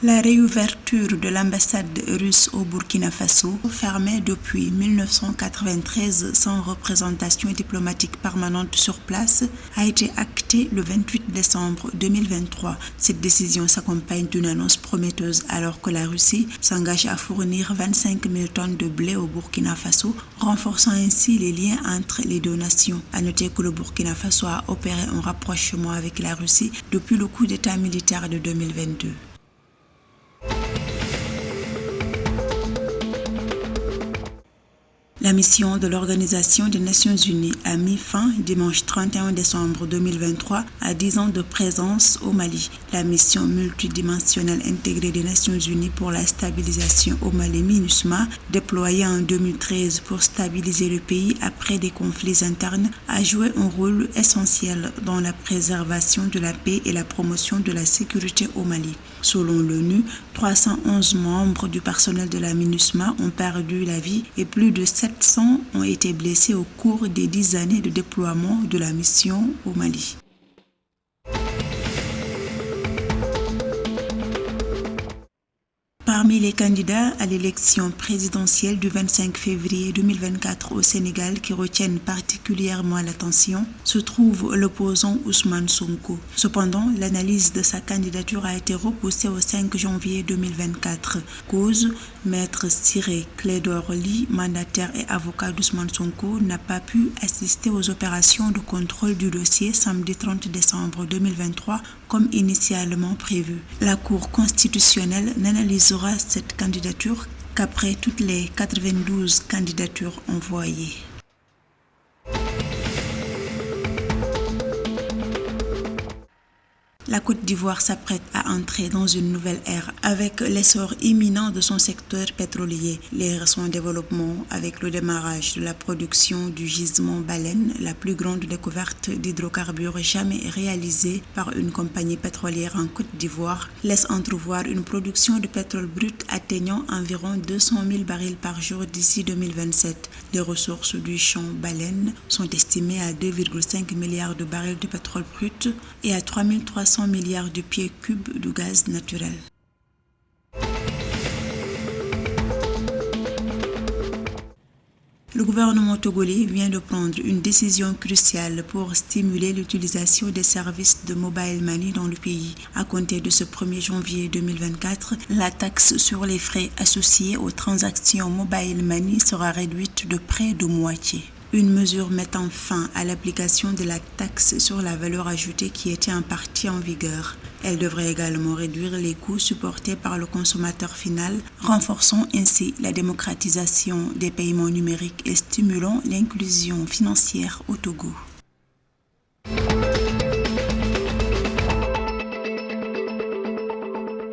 La réouverture de l'ambassade russe au Burkina Faso, fermée depuis 1993 sans représentation diplomatique permanente sur place, a été actée le 28 décembre 2023. Cette décision s'accompagne d'une annonce prometteuse alors que la Russie s'engage à fournir 25 000 tonnes de blé au Burkina Faso, renforçant ainsi les liens entre les deux nations. À noter que le Burkina Faso a opéré un rapprochement avec la Russie depuis le coup d'État militaire de 2022. La mission de l'Organisation des Nations Unies a mis fin dimanche 31 décembre 2023 à 10 ans de présence au Mali. La mission multidimensionnelle intégrée des Nations Unies pour la stabilisation au Mali, MINUSMA, déployée en 2013 pour stabiliser le pays après des conflits internes, a joué un rôle essentiel dans la préservation de la paix et la promotion de la sécurité au Mali. Selon l'ONU, 311 membres du personnel de la MINUSMA ont perdu la vie et plus de 700 ont été blessés au cours des 10 années de déploiement de la mission au Mali. Parmi les candidats à l'élection présidentielle du 25 février 2024 au Sénégal qui retiennent particulièrement l'attention se trouve l'opposant Ousmane Sonko. Cependant, l'analyse de sa candidature a été repoussée au 5 janvier 2024. Cause, Maître Ciré Clédor Ly, mandataire et avocat d'Ousmane Sonko, n'a pas pu assister aux opérations de contrôle du dossier samedi 30 décembre 2023 comme initialement prévu. La Cour constitutionnelle n'analysera cette candidature qu'après toutes les 92 candidatures envoyées. La Côte d'Ivoire s'apprête à entrer dans une nouvelle ère avec l'essor imminent de son secteur pétrolier, les récents développements avec le démarrage de la production du gisement Baleine, la plus grande découverte d'hydrocarbures jamais réalisée par une compagnie pétrolière en Côte d'Ivoire, laissent entrevoir une production de pétrole brut atteignant environ 200 000 barils par jour d'ici 2027. Les ressources du champ Baleine sont estimées à 2,5 milliards de barils de pétrole brut et à 3 300 milliards de pieds cubes de gaz naturel. Le gouvernement togolais vient de prendre une décision cruciale pour stimuler l'utilisation des services de mobile money dans le pays. À compter de ce 1er janvier 2024, la taxe sur les frais associés aux transactions mobile money sera réduite de près de moitié. Une mesure mettant fin à l'application de la taxe sur la valeur ajoutée qui était en partie en vigueur. Elle devrait également réduire les coûts supportés par le consommateur final, renforçant ainsi la démocratisation des paiements numériques et stimulant l'inclusion financière au Togo.